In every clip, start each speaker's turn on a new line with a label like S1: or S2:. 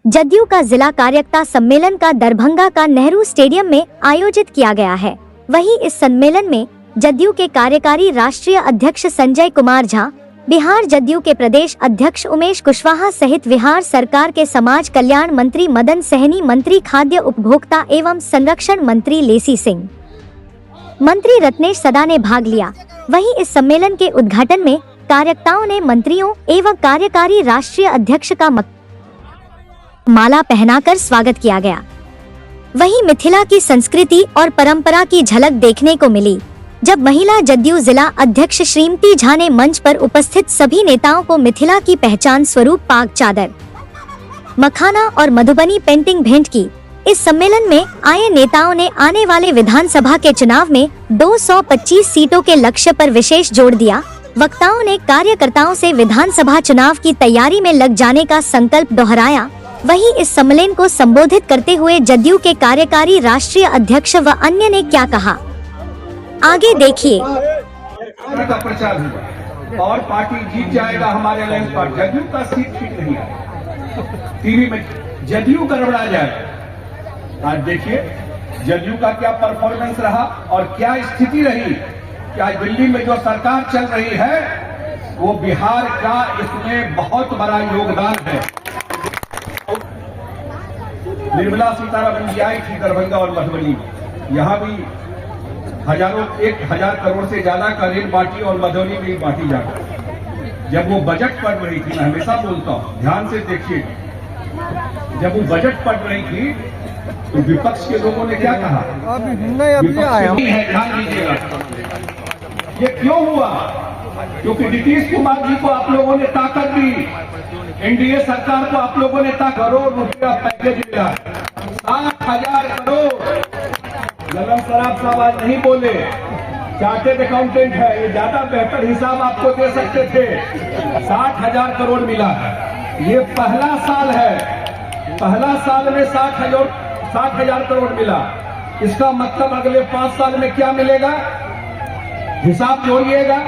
S1: जदयू का जिला कार्यकर्ता सम्मेलन का दरभंगा का नेहरू स्टेडियम में आयोजित किया गया है। वहीं इस सम्मेलन में जदयू के कार्यकारी राष्ट्रीय अध्यक्ष संजय कुमार झा, बिहार जदयू के प्रदेश अध्यक्ष उमेश कुशवाहा सहित बिहार सरकार के समाज कल्याण मंत्री मदन सहनी, मंत्री खाद्य उपभोक्ता एवं संरक्षण मंत्री लेसी सिंह, मंत्री रत्नेश सदा ने भाग लिया। वहीं इस सम्मेलन के उद्घाटन में कार्यकर्ताओं ने मंत्रियों एवं कार्यकारी राष्ट्रीय अध्यक्ष का माला पहनाकर स्वागत किया गया। वहीं मिथिला की संस्कृति और परंपरा की झलक देखने को मिली, जब महिला जदयू जिला अध्यक्ष श्रीमती झा ने मंच पर उपस्थित सभी नेताओं को मिथिला की पहचान स्वरूप पाग चादर, मखाना और मधुबनी पेंटिंग भेंट की। इस सम्मेलन में आए नेताओं ने आने वाले विधानसभा के चुनाव में 225 सीटों के लक्ष्य पर विशेष जोर दिया। वक्ताओं ने कार्यकर्ताओं से विधानसभा चुनाव की तैयारी में लग जाने का संकल्प दोहराया। वहीं इस सम्मेलन को संबोधित करते हुए जदयू के कार्यकारी राष्ट्रीय अध्यक्ष व अन्य ने क्या कहा, आगे देखिए।
S2: का प्रचार हुआ और पार्टी जीत जाएगा हमारे लाइन पर। जदयू का सीट ठीक नहीं है, टीवी में जदयू गड़बड़ा जाए। आज देखिए जदयू का क्या परफॉर्मेंस रहा और क्या स्थिति रही। क्या दिल्ली में जो सरकार चल रही है वो बिहार का इसमें बहुत बड़ा योगदान है। निर्मला सीतारमण जी आई थी दरभंगा और मधुबनी में, यहाँ भी 1000 करोड़ से ज्यादा का ऋण बांटी और मधुबनी में बांटी जाकर। जब वो बजट पढ़ रही थी, मैं हमेशा बोलता हूँ ध्यान से देखिए, जब वो बजट पढ़ रही थी तो विपक्ष के लोगों ने क्या कहा, ध्यान दीजिएगा। ये क्यों हुआ? क्योंकि नीतीश कुमार जी को आप लोगों ने ताकत दी, एनडीए सरकार को आप लोगों ने करोड़ रुपया पैकेज दिया, 60,000 करोड़। ललन सराफ साहब आज नहीं बोले, चार्टेड अकाउंटेंट है, ये ज्यादा बेहतर हिसाब आपको दे सकते थे। 60,000 करोड़ मिला है। ये पहला साल है, पहला साल में 60,000 करोड़ मिला। इसका मतलब अगले 5 साल में क्या मिलेगा, हिसाब जोड़िएगा।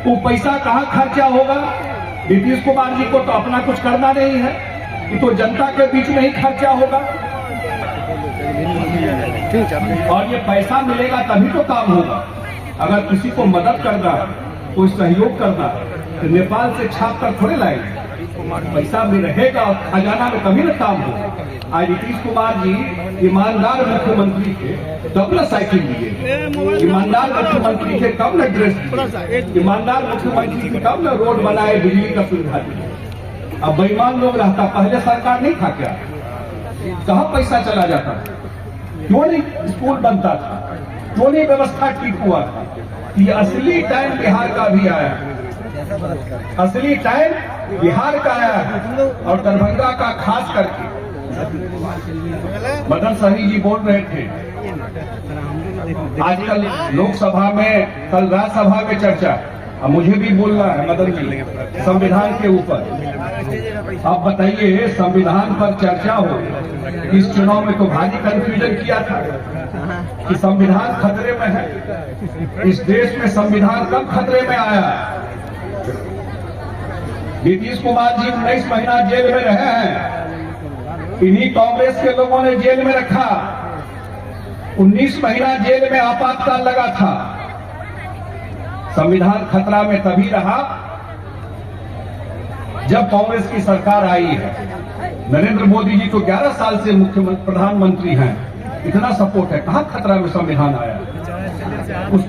S2: वो पैसा कहाँ खर्चा होगा? नीतीश कुमार जी को तो अपना कुछ करना नहीं है, ये तो जनता के बीच में ही खर्चा होगा। और ये पैसा मिलेगा तभी तो काम होगा। अगर किसी को मदद करना, कोई सहयोग करना, तो नेपाल से छाप कर थोड़े लाएंगे। पैसा भी रहेगा और खजाना में तभी ना काम होगा। आज नीतीश कुमार जी ईमानदार मुख्यमंत्री थे तब न साइकिल दिए, ईमानदार मुख्यमंत्री थे तब न ड्रेस दिए, ईमानदार मुख्यमंत्री थे तब न रोड बनाए, बिजली का सुविधा दी। अब बेईमान लोग रहता, पहले सरकार नहीं था क्या? कहाँ पैसा चला जाता था? क्यों नहीं स्कूल बनता था? क्यों नहीं व्यवस्था ठीक हुआ था? ये असली टाइम बिहार का भी आया, असली टाइम बिहार का आया और दरभंगा का खास करके। मदन सहनी जी बोल रहे थे आजकल लोकसभा में, कल राज्यसभा में चर्चा, अब मुझे भी बोलना है मदन जी, संविधान के ऊपर। आप बताइए, संविधान पर चर्चा हो, इस चुनाव में तो भारी कंफ्यूजन किया था कि संविधान खतरे में है। इस देश में संविधान कब खतरे में आया? नीतीश कुमार जी 19 महीना जेल में रहे हैं, इन्हीं कांग्रेस के लोगों ने जेल में रखा। 19 महीना जेल में आपातकाल लगा था। संविधान खतरा में तभी रहा जब कांग्रेस की सरकार आई है। नरेंद्र मोदी जी तो 11 साल से मुख्यमंत्री प्रधानमंत्री हैं, इतना सपोर्ट है, कहां खतरा में संविधान आया? उस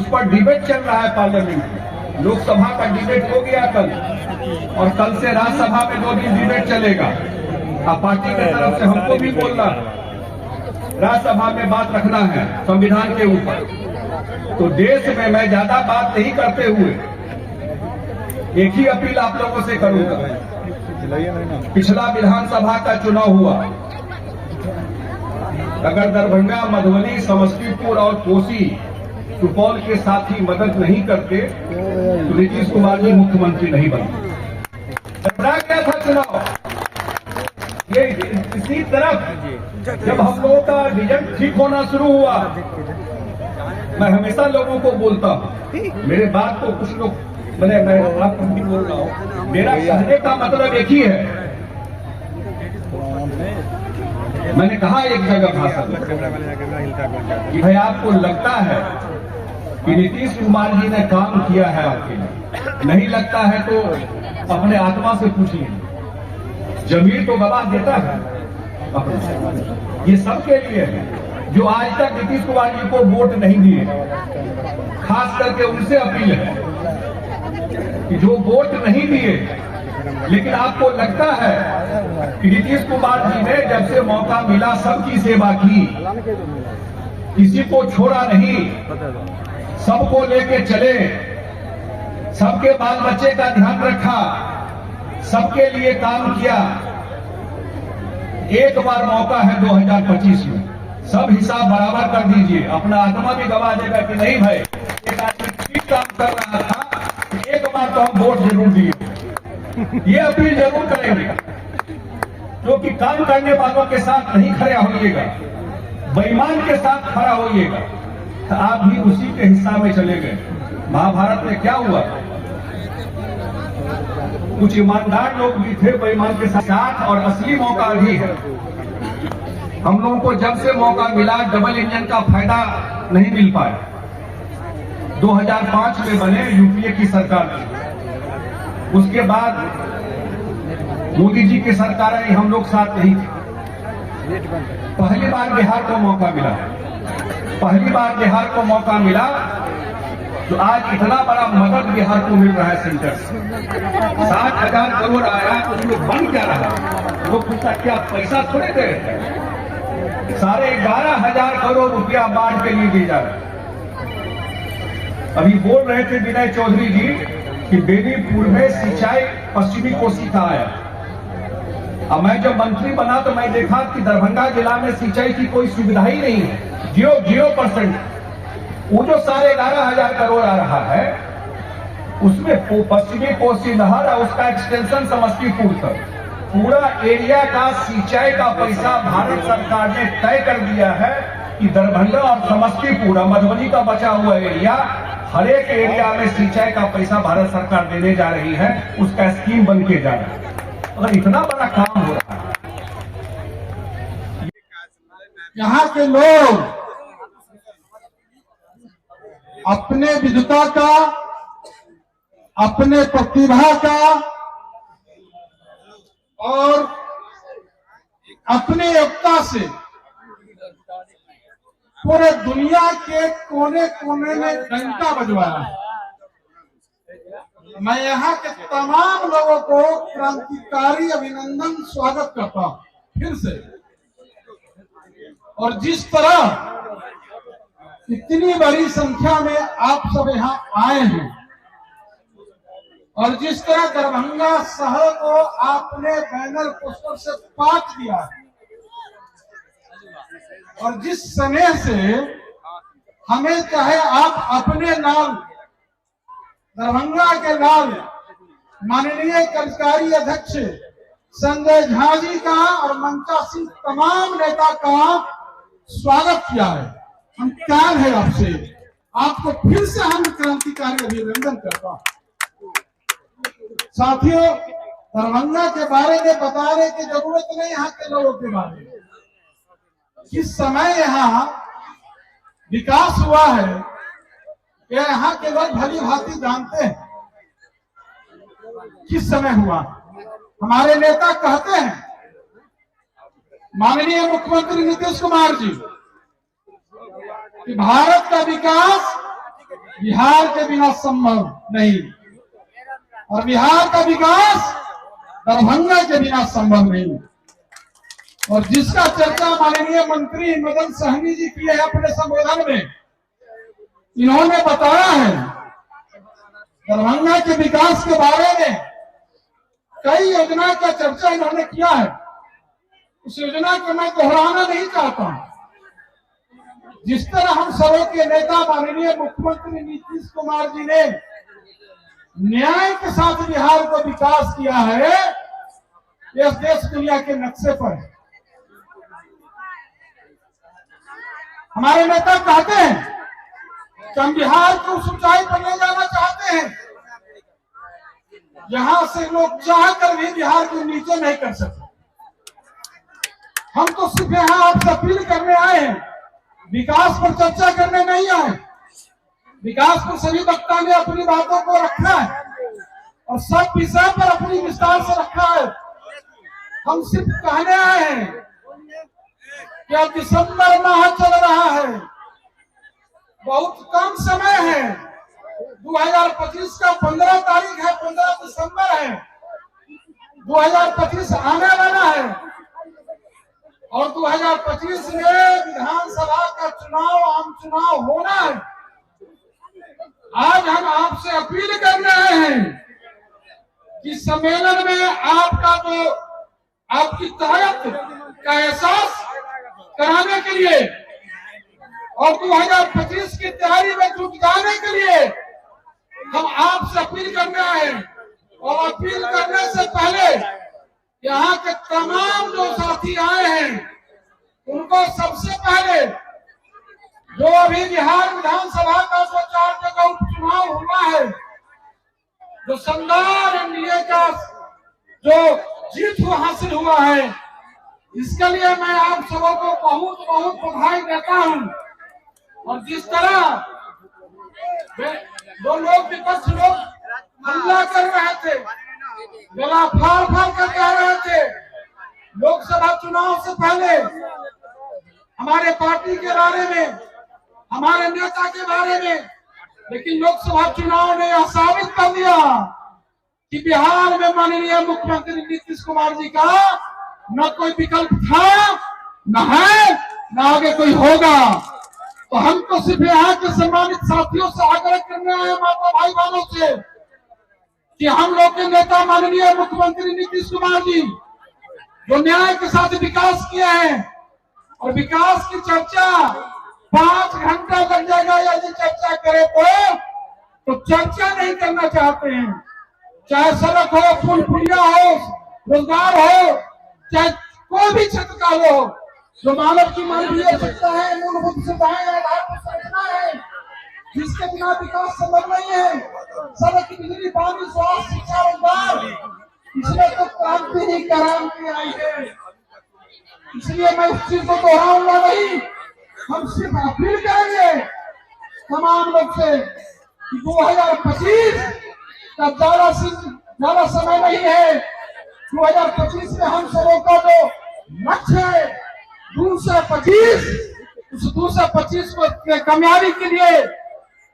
S2: पर डिबेट चल रहा है पार्लियामेंट में। लोकसभा का डिबेट हो गया कल, और कल से राज्यसभा में 2 दिन डिबेट चलेगा। अब पार्टी की तरफ से हमको भी बोलना, राज्यसभा में बात रखना है संविधान के ऊपर। तो देश में मैं ज्यादा बात नहीं करते हुए एक ही अपील आप लोगों से करूंगा। पिछला विधानसभा का चुनाव हुआ, अगर दरभंगा, मधुबनी, समस्तीपुर और कोसी, सुपौल के साथी मदद नहीं करते तो नीतीश कुमार जी मुख्यमंत्री नहीं बनते। क्या था चुनाव? ये इसी तरफ जब हम लोगों का रिजल्ट ठीक होना शुरू हुआ, मैं हमेशा लोगों को बोलता हूँ, मेरे बात को कुछ लोग, मैं आपको भी बोल रहा हूँ, मेरा कहने का मतलब एक ही है मैंने कहा एक जगह भाषण में कि भाई आपको लगता है कि नीतीश कुमार जी ने काम किया है आपके लिए, नहीं लगता है तो अपने आत्मा से पूछिए। जमीर तो गवाह देता है अपने। ये सबके लिए है जो आज तक नीतीश कुमार जी को वोट नहीं दिए। खास करके उनसे अपील है कि जो वोट नहीं दिए, लेकिन आपको लगता है कि नीतीश कुमार जी ने जब से मौका मिला सबकी सेवा की, किसी को छोड़ा नहीं, सबको लेके चले, सबके बाल बच्चे का ध्यान रखा, सबके लिए काम किया। एक बार मौका है 2025 में, सब हिसाब बराबर कर दीजिए। अपना आत्मा भी गवा देगा कि नहीं भाई, एक आदमी ठीक काम कर रहा था, एक बार तो हम वोट जरूर दिए। ये अपील जरूर करेंगे, क्योंकि काम करने वालों के साथ नहीं खड़ा होइएगा, बेईमान के साथ खड़ा होइएगा। तो आप भी उसी के हिस्सा में चले गए। महाभारत में क्या हुआ? कुछ ईमानदार लोग भी थे बेईमान के साथ, और असली मौका भी है। हम लोगों को जब से मौका मिला, डबल इंजन का फायदा नहीं मिल पाया। 2005 में बने यूपीए की सरकार थी, उसके बाद मोदी जी की सरकार आई, हम लोग साथ नहीं थे। पहली बार बिहार को मौका मिला, पहली बार बिहार को मौका मिला, तो आज इतना बड़ा मदद बिहार को मिल रहा है सेंटर से। 60,000 करोड़ आया, तो उसमें बन क्या रहा? वो पूछता क्या पैसा थोड़े दे, 11,500 करोड़ रुपया बाढ़ के लिए दिया जा रहा है। अभी बोल रहे थे विनय चौधरी जी कि बेनीपुर में सिंचाई पश्चिमी कोसी का आया। अब मैं जब मंत्री बना तो मैं देखा कि दरभंगा जिला में सिंचाई की कोई सुविधा ही नहीं है, 0%। वो जो 11,500 करोड़ आ रहा है, उसमें पश्चिमी कोसी नहर और उसका एक्सटेंशन समस्तीपुर तक, पूरा एरिया का सिंचाई का पैसा भारत सरकार ने तय कर दिया है कि दरभंगा और समस्तीपुर और मधुबनी का बचा हुआ एरिया, हर एक एरिया में सिंचाई का पैसा भारत सरकार देने जा रही है। उसका स्कीम बन के जा रहा है। अगर इतना बड़ा काम हो रहा है,
S3: यहाँ के लोग अपने विद्वता का, अपने प्रतिभा का और अपने योग्यता से पूरे दुनिया के कोने कोने में डंका बजवाया है। मैं यहाँ के तमाम लोगों को क्रांतिकारी अभिनंदन स्वागत करता हूँ फिर से। और जिस तरह इतनी बड़ी संख्या में आप सब यहाँ आए हैं, और जिस तरह दरभंगा शहर को आपने बैनर पोस्टर से पाट दिया है, और जिस स्नेह से हमें चाहे आप अपने नाम, दरभंगा के नाम माननीय कार्यकारी अध्यक्ष संजय झा जी का और मंचासीन तमाम नेता का स्वागत किया है, हम कायल है आपसे। आपको फिर से हम क्रांतिकारी अभिनंदन करता हूं। साथियों, दरभंगा के बारे में बताने की जरूरत नहीं, यहाँ के लोगों के बारे में किस समय यहाँ विकास हुआ है, यह यहाँ के लोग भली भांति जानते हैं। किस समय हुआ, हमारे नेता कहते हैं, माननीय मुख्यमंत्री नीतीश कुमार जी, कि भारत का विकास बिहार के बिना संभव नहीं, और बिहार का विकास दरभंगा के बिना संभव नहीं। और जिसका चर्चा माननीय मंत्री मदन सहनी जी किए हैं अपने संबोधन में, इन्होंने बताया है दरभंगा के विकास के बारे में कई योजना का चर्चा इन्होंने किया है। उस योजना को मैं दोहराना नहीं चाहता हूं। जिस तरह हम सबों के नेता माननीय मुख्यमंत्री नीतीश कुमार जी ने न्याय के साथ बिहार को विकास किया है, यह देश दुनिया के नक्शे पर है। हमारे नेता कहते हैं कि हम बिहार को उस ऊंचाई पर ले जाना चाहते हैं जहां से लोग चाहकर भी बिहार को नीचे नहीं कर सकते। हम तो सिर्फ यहाँ आपसे अपील करने आए हैं, विकास पर चर्चा करने नहीं आए। विकास पर सभी वक्ता ने अपनी बातों को रखा है और सब विषय पर अपनी विस्तार से रखा है। हम सिर्फ कहने आए हैं कि अब दिसंबर माह चल रहा है, बहुत कम समय है। 2025 का 15 तारीख है, 15 दिसंबर है, 2025 आने वाला है और 2025 में विधानसभा का चुनाव, आम चुनाव होना है। आज हम आपसे अपील करने आए हैं कि सम्मेलन में आपका जो आपकी ताकत का एहसास कराने के लिए और 2025 की तैयारी में जुट जाने के लिए हम आपसे अपील करने आए हैं। और अपील करने से पहले यहाँ के तमाम जो साथी आए हैं उनको सबसे पहले जो अभी बिहार विधानसभा का जो 4 जगह उपचुनाव हुआ है, जो शानदार एनडीए का जो जीत हासिल हुआ है, इसके लिए मैं आप सबों को बहुत बहुत बधाई देता हूं। और जिस तरह दो लोग विपक्ष लोग हमला कर रहे थे, गला फाड़ फाड़ कर कह रहे थे लोकसभा चुनाव से पहले हमारे पार्टी के बारे में, हमारे नेता के बारे में, लेकिन लोकसभा चुनाव ने यह साबित कर दिया कि बिहार में माननीय मुख्यमंत्री नीतीश कुमार जी का न कोई विकल्प था, न है, न आगे कोई होगा। तो हम तो सिर्फ यहाँ के सम्मानित साथियों से आग्रह करने आए, माता भाई बहनों से, कि हम लोग के नेता माननीय मुख्यमंत्री नीतीश कुमार जी जो न्याय के साथ विकास किए हैं, और विकास की चर्चा 5 घंटा लग जाएगा यदि चर्चा करें तो चर्चा नहीं करना चाहते हैं। चाहे सड़क हो, पुल पुलिया हो, रोजगार हो, चाहे कोई भी क्षेत्र का हो, जो मानव की मानवीय आवश्यकता है, मूलभूत सुविधाएं, आधारभूत संरचना है, जिसके बिना विकास संभव नहीं है। सड़क, बिजली, पानी, स्वास्थ्य, शिक्षा, रोजगार, इसमें तो क्रांति ही क्रांति आई है। इसलिए मैं उस चीज को दोहराऊंगा नहीं, हम सिर्फ अपील करेंगे तमाम लोग से कि 2025 का ज्यादा समय नहीं है। 2025 में हम सबों का जो लक्ष्य है 2 से 25, उस 2 से 25 को कामयाबी के लिए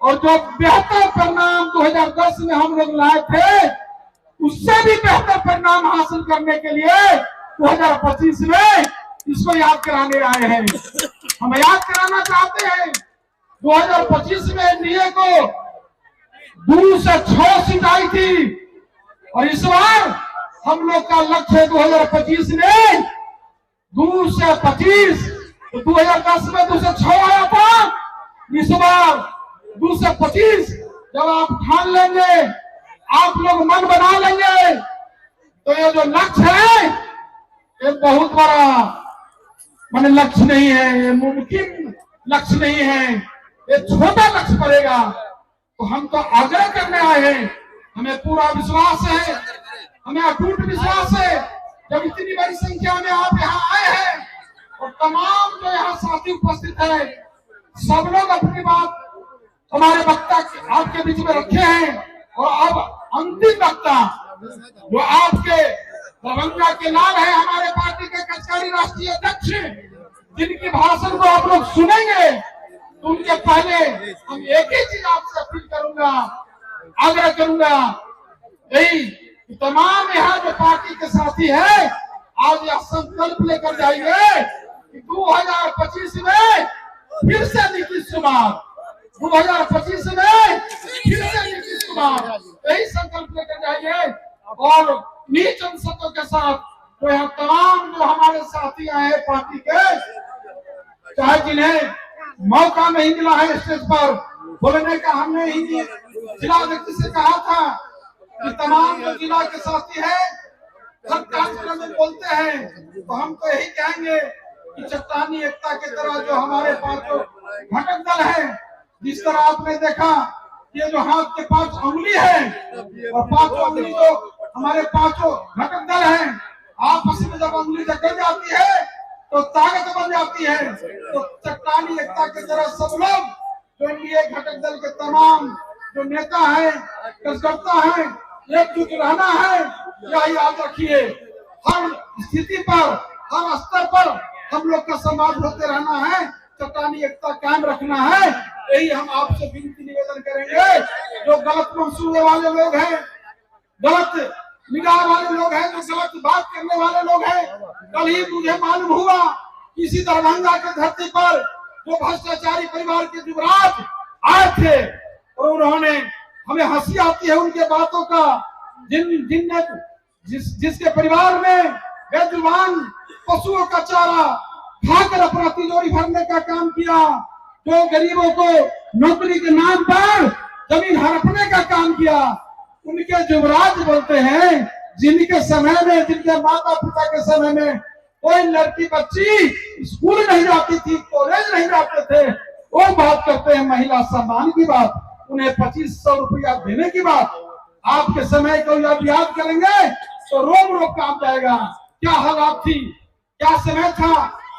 S3: और जो बेहतर परिणाम 2010 में हम लोग लाए थे, उससे भी बेहतर परिणाम हासिल करने के लिए 2025 में इसको याद कराने आए हैं। हम याद कराना चाहते हैं 2025 में एनडीए को 2 से 6 सीट आई थी और इस बार हम लोग का लक्ष्य है 2025 में 2 से 25। तो 2010 में 2 से 6 आया था, इस बार 2 से 25 जब आप ठान लेंगे, आप लोग मन बना लेंगे, तो ये जो लक्ष्य है ये बहुत बड़ा माने लक्ष्य नहीं है, ये मुमकिन लक्ष्य नहीं है, ये छोटा लक्ष्य पड़ेगा। तो हम तो आग्रह करने आए हैं, हमें पूरा विश्वास है, हमें अटूट विश्वास है, जब इतनी बड़ी संख्या में आप यहाँ आए हैं और तमाम जो यहाँ साथी उपस्थित है, सब लोग अपनी बात हमारे वक्ता आपके बीच में रखे हैं। और अब अंतिम वक्ता जो आपके दरभंगा के लाल है, हमारे पार्टी के कार्यकारी राष्ट्रीय अध्यक्ष, जिनकी भाषण को आप लोग सुनेंगे, तो उनके पहले हम एक ही चीज आपसे अपील करूंगा, आग्रह करूंगा, यही तमाम यहाँ जो पार्टी के साथी है, आज यह संकल्प लेकर जाइए कि 2025 में फिर से नीतीश कुमार, 2025 में फिर से नीतीश कुमार, यही संकल्प लेकर जाइए। और नीच अंशों के साथ तो यहाँ तमाम जो हमारे साथी आए हैं पार्टी के, चाहे जिन्हें मौका नहीं मिला है स्टेज पर बोलने का, हमने ही जिला अध्यक्ष से कहा था कि तमाम जो जिला के साथी हैं हर कार्यक्रम में बोलते हैं, तो हम तो यही कहेंगे कि चट्टानी एकता की तरह जो हमारे पास जो घटक दल है, जिस तरह आपने देखा ये जो हाथ के 5 उंगली है और 5 उंगली जो हमारे 5 घटक दल हैं, आपस में जब उंगली टकरा जाती है तो ताकत बन जाती है। तो चट्टानी एकता की तरह सब लोग जो एनडीए घटक दल के तमाम जो नेता है, कार्यकर्ता है, एकजुट रहना है। यह याद रखिए, हर स्थिति पर, हर स्तर पर हम लोग का समाज होते रहना है, चट्टानी एकता कायम रखना है। यही हम आपसे विनती निवेदन करेंगे। जो गलत मंसूबे वाले लोग हैं, गलत निगाह वाले लोग हैं, जो गलत बात करने वाले लोग हैं, कल ही मुझे मालूम हुआ इसी दरभंगा के धरती पर जो भ्रष्टाचारी परिवार के युवराज आए थे और उन्होंने, हमें हंसी आती है उनके बातों का, जिसके परिवार में बेजुबान पशुओं का चारा खाकर अपना तिजोरी भरने का काम किया, जो गरीबों को नौकरी के नाम पर जमीन हड़पने का काम किया, उनके युवराज बोलते हैं जिनके समय में, जिनके माता पिता के समय में कोई लड़की बच्ची स्कूल नहीं जाती थी, कॉलेज नहीं जाते थे, वो बात करते हैं महिला सम्मान की बात, उन्हें 2500 रुपया देने की बात। आपके समय को जब याद करेंगे तो रोम रोम काम जाएगा। क्या हालात थी, क्या समय था,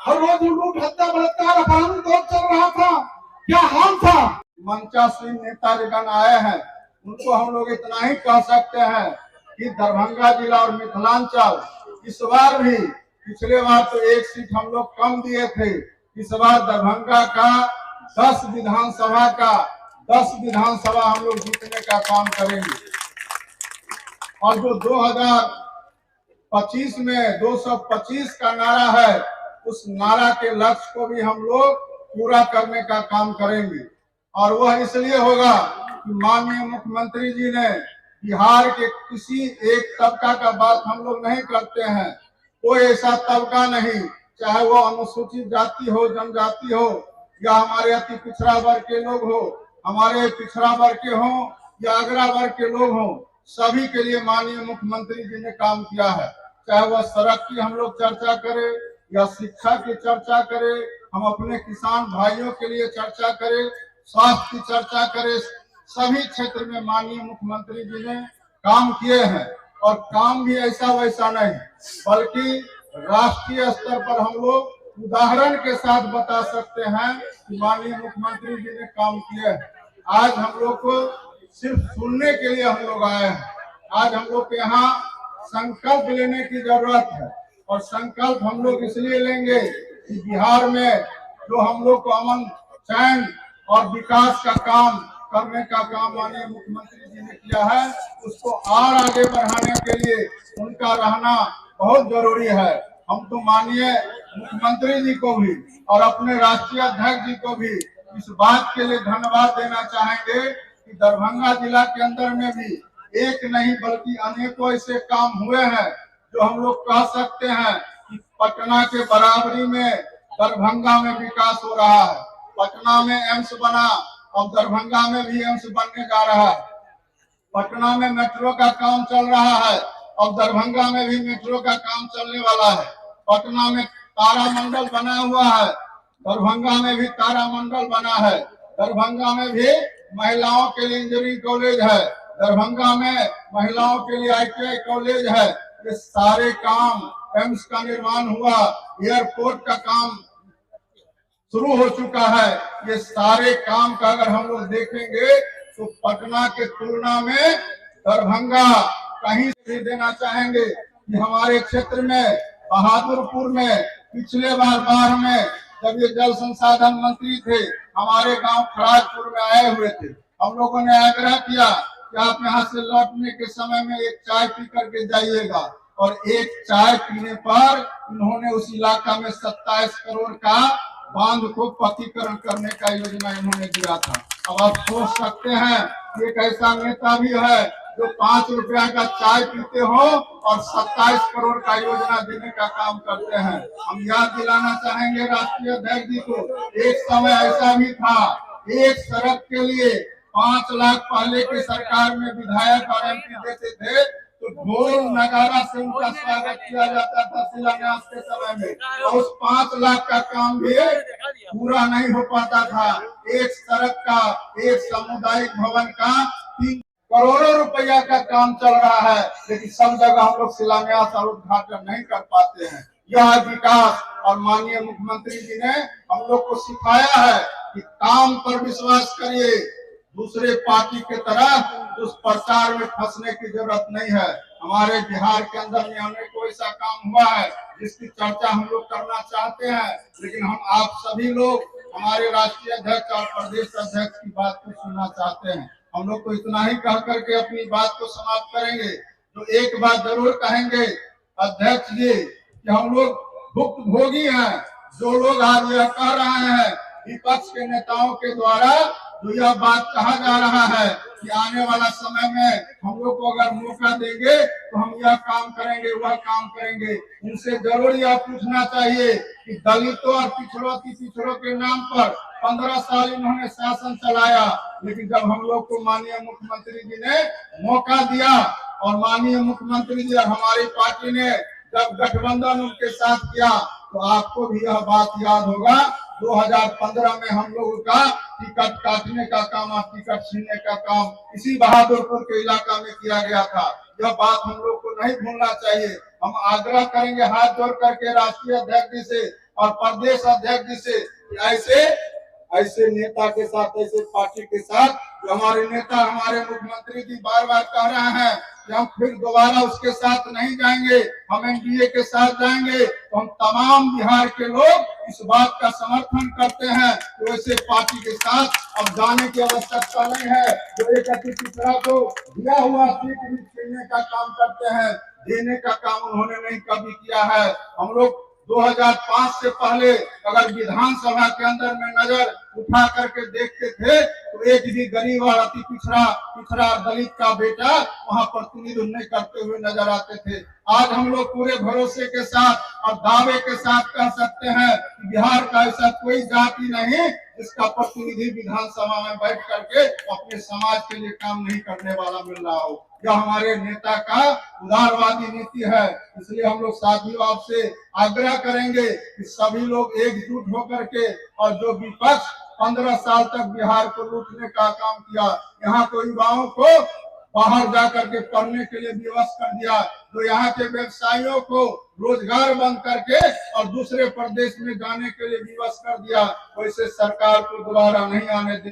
S3: हर रोज लूट हत्या बलात्कार अपहरण दौर चल रहा था, क्या हाल था।
S4: मंचासीन नेता जगन आए हैं, उनको हम लोग इतना ही कह सकते हैं कि दरभंगा जिला और मिथिलांचल इस बार भी, पिछले बार तो एक सीट हम लोग कम दिए थे, इस बार दरभंगा का 10 विधानसभा हम लोग जीतने का काम करेंगे। और जो 2025 में 225 का नारा है, उस नारा के लक्ष्य को भी हम लोग पूरा करने का काम करेंगे। और वह इसलिए होगा कि माननीय मुख्यमंत्री जी ने बिहार के किसी एक तबका का बात हम लोग नहीं करते हैं। कोई ऐसा तबका नहीं, चाहे वो अनुसूचित जाति हो, जनजाति हो, या हमारे अति पिछड़ा वर्ग के लोग हो, हमारे पिछड़ा वर्ग के हो या अग्रा वर्ग के लोग हो, सभी के लिए माननीय मुख्यमंत्री जी ने काम किया है। चाहे वह सड़क की हम लोग चर्चा करें या शिक्षा की चर्चा करें, हम अपने किसान भाइयों के लिए चर्चा करें, स्वास्थ्य की चर्चा करें, सभी क्षेत्र में माननीय मुख्यमंत्री जी ने काम किए हैं। और काम भी ऐसा वैसा नहीं, बल्कि राष्ट्रीय स्तर पर हम लोग उदाहरण के साथ बता सकते हैं कि माननीय मुख्यमंत्री जी ने काम किए हैं। आज हम लोग को सिर्फ सुनने के लिए हम लोग आए हैं। आज हम लोग के यहाँ संकल्प लेने की जरूरत है, और संकल्प हम लोग इसलिए लेंगे कि बिहार में जो हम लोग को अमन, चैन और विकास का काम करने का काम माननीय मुख्यमंत्री जी ने किया है, उसको और आगे बढ़ाने के लिए उनका रहना बहुत जरूरी है। हम तो माननीय मुख्यमंत्री जी को भी और अपने राष्ट्रीय अध्यक्ष जी को भी इस बात के लिए धन्यवाद देना चाहेंगे कि दरभंगा जिला के अंदर में भी एक नहीं बल्कि अनेकों ऐसे काम हुए हैं जो हम लोग कह सकते हैं कि पटना के बराबरी में दरभंगा में विकास हो रहा है। पटना में एम्स बना, अब दरभंगा में भी एम्स बनने जा रहा है। पटना में मेट्रो का काम चल रहा है, अब दरभंगा में भी मेट्रो का काम चलने वाला है। पटना में तारामंडल बना हुआ है, दरभंगा में भी तारामंडल बना है। दरभंगा में भी महिलाओं के लिए इंजीनियरिंग कॉलेज है, दरभंगा में महिलाओं के लिए ITI कॉलेज है। ये सारे काम, एम्स का निर्माण हुआ, एयरपोर्ट का काम शुरू हो चुका है। ये सारे काम का अगर हम लोग देखेंगे तो पटना के तुलना में दरभंगा कहीं से देना चाहेंगे कि हमारे क्षेत्र में बहादुरपुर में पिछले बार में जब ये जल संसाधन मंत्री थे, हमारे गांव खराजपुर में आए हुए थे। हम लोगों ने आग्रह किया कि आप यहाँ से लौटने के समय में एक चाय पी करके जाइएगा, और एक चाय पीने पर इन्होंने उस इलाका में 27 करोड़ का बांध को पक्कीकरण करने का योजना इन्होंने दिया था। अब आप सोच सकते हैं एक ऐसा नेता भी है जो 5 रुपया का चाय पीते हो और 27 करोड़ का योजना देने का काम करते हैं। हम याद दिलाना चाहेंगे राष्ट्रीय अध्यक्ष जी को, एक समय ऐसा भी था, एक सड़क के लिए 5 लाख पहले की सरकार में विधायक और MP देते थे तो ढोल नगारा से उनका स्वागत किया जाता था शिलान्यास के समय में, और उस 5 लाख का काम भी पूरा नहीं हो पाता था। एक सड़क का, एक सामुदायिक भवन का 3 करोड़ों रुपया का काम चल रहा है, लेकिन सब जगह हम लोग शिलान्यास और उद्घाटन नहीं कर पाते हैं। यह विकास और माननीय मुख्यमंत्री जी ने हम लोग को सिखाया है कि काम पर विश्वास करिए, दूसरे पार्टी के तरह उस प्रचार में फंसने की जरूरत नहीं है। हमारे बिहार के अंदर में अनेकों ऐसा काम हुआ है जिसकी चर्चा हम लोग करना चाहते हैं, लेकिन हम आप सभी लोग हमारे राष्ट्रीय अध्यक्ष और प्रदेश अध्यक्ष की बात को सुनना चाहते हैं। हम लोग को इतना ही कह करके अपनी बात को समाप्त करेंगे। तो एक बात जरूर कहेंगे अध्यक्ष जी कि हम लोग भुक्तभोगी हैं। जो लोग आज यह कह रहे हैं विपक्ष के नेताओं के द्वारा जो यह बात कहा जा रहा है कि आने वाला समय में हम लोग को अगर मौका देंगे तो हम यह काम करेंगे वह काम करेंगे, उनसे जरूर यह पूछना चाहिए कि दलितों और पिछड़ों के नाम पर 15 साल इन्होंने शासन चलाया, लेकिन जब हम लोग को माननीय मुख्यमंत्री जी ने मौका दिया और माननीय मुख्यमंत्री जी और हमारी पार्टी ने जब गठबंधन उनके साथ किया तो आपको भी यह बात याद होगा 2015 में हम लोगों का टिकट काटने का काम और टिकट छीनने का काम इसी बहादुरपुर के इलाका में किया गया था। यह बात हम लोग को नहीं भूलना चाहिए। हम आग्रह करेंगे हाथ जोड़ करके राष्ट्रीय अध्यक्ष जी से और प्रदेश अध्यक्ष जी से ऐसे नेता के साथ, ऐसे पार्टी के साथ जो हमारे नेता हमारे मुख्यमंत्री जी बार बार कह रहे हैं कि हम फिर दोबारा उसके साथ नहीं जाएंगे, हम एनडीए के साथ जाएंगे, तो हम तमाम बिहार के लोग इस बात का समर्थन करते हैं कि वैसे पार्टी के साथ अब जाने की आवश्यकता नहीं है। जो एक पिछड़ा को दिया हुआ सीट भी छीनने का काम करते हैं, देने का काम उन्होंने नहीं कभी किया है। हम लोग 2005 से पहले अगर विधानसभा के अंदर में नजर उठा करके देखते थे तो एक भी गरीब और अति पिछड़ा दलित का बेटा वहां प्रतिनिधित्व नहीं करते हुए नजर आते थे। आज हम लोग पूरे भरोसे के साथ और दावे के साथ कह सकते हैं कि बिहार का ऐसा कोई जाति नहीं जिसका प्रतिनिधि विधानसभा में बैठ करके अपने समाज के लिए काम नहीं करने वाला मिल रहा हो। यह हमारे नेता का उदारवादी नीति है। इसलिए हम लोग साथियों आपसे आग्रह करेंगे कि सभी लोग एकजुट होकर के और जो विपक्ष 15 साल तक बिहार को लूटने का काम किया, यहाँ को युवाओं को बाहर जाकर के पढ़ने के लिए विवश कर दिया, जो यहाँ के व्यवसायियों को रोजगार बंद करके और दूसरे प्रदेश में जाने के लिए विवश कर दिया, वैसे सरकार को दोबारा नहीं आने